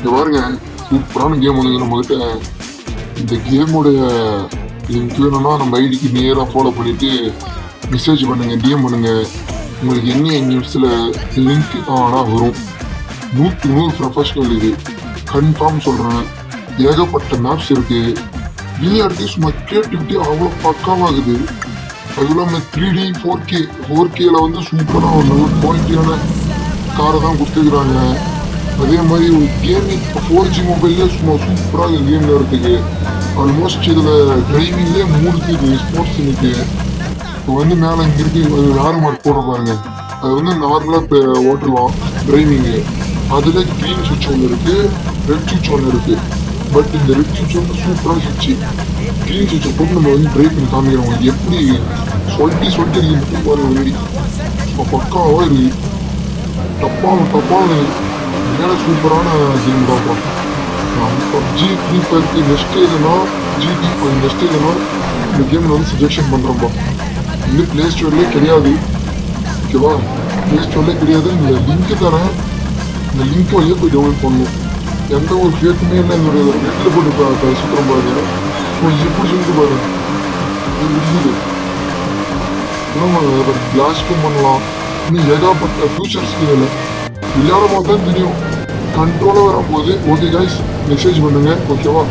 இங்க பாருங்க, சூப்பரான கேம் வந்து நம்மகிட்ட. இந்த கேமோடைய லிங்க் வேணும்னா நம்ம ஐடிக்கு நேராக ஃபாலோ பண்ணிட்டு மெசேஜ் பண்ணுங்க, டிஎம் பண்ணுங்க. உங்களுக்கு என்ன நியூஸில் லிங்க் ஆனால் வரும். 100 ப்ரொஃபஷனல் இது, கன்ஃபார்ம் சொல்கிறேன். ஏகப்பட்ட மேப்ஸ் இருக்கு. விளையாட்டு சும்மா கேட்டுக்கிட்டே அவ்வளோ பக்காவாகுது. அது இல்லாமல் 3D 4Kல வந்து சூப்பராக ஒரு குவாலிட்டியான காரை தான் கொடுத்துருக்குறாங்க. அதே மாதிரி ஒரு கேமிங் 4G மொபைல்லே சும்மா சூப்பராக கேம் விளையாடுறதுக்கு. ஆல்மோஸ்ட் இதில் டிரைவிங்லேயே 3 ஸ்போர்ட்ஸ் இருக்கு. இப்போ வந்து மேலே இங்கே இருக்கு, அது வேறு மார்க் போட பாருங்க. அது வந்து நார்மலாக இப்போ ஓட்டலாம் டிரைவிங்கு. அதில் க்ரீன் சுவிட்ச் ஒன்று இருக்குது, ரெட் சுவிட்ச் ஒன்று இருக்குது. பட் இந்த ரெட் சுவிட்ச் வந்து சூப்பராக சுவிட்சு. க்ரீன் சுவிட்சை போட்டு நம்ம வந்து ட்ரைவ் பண்ணி காமிக்கிறோம். எப்படி சொல்லிட்டு இருக்கு பாருங்க. முன்னாடி சும்மா பக்காவாக இருக்குது. டப்பான மேலே சூப்பரான கேம் தான் பார்ப்போம். பப்ஜி ஃப்ரீ ஃபயருக்கு நெக்ஸ்ட் எதுனா ஜிடி நெக்ஸ்ட் எதுனா இந்த கேமில் வந்து சஜெக்ஷன் பண்ணுறோம்ப்பா. இன்னும் ப்ளே ஸ்டோர்லேயே கிடையாது, ஓகேவா? ப்ளே ஸ்டோர்லேயே கிடையாது. இந்த லிங்க்கு தரேன், இந்த லிங்க் வழியாக போய் டவுன்லோட் பண்ணணும். எந்த ஒரு ஃபேக்குமே இல்லை. என்னுடைய நெட்டில் போட்டு சுற்றுற பாருங்க. ஸோ எப்படி சொல்லிட்டு பாருங்க, இது இருக்குது. நம்ம பிளாஸ்டும் பண்ணலாம். இன்னும் ஏகப்பட்ட ஃபியூச்சர்ஸ் இல்லை. விளையாடும் போது தான் தெரியும். கண்ட்ரோலாக வரும்போது ஓகே கைஸ், மெசேஜ் பண்ணுங்க, ஓகேவா?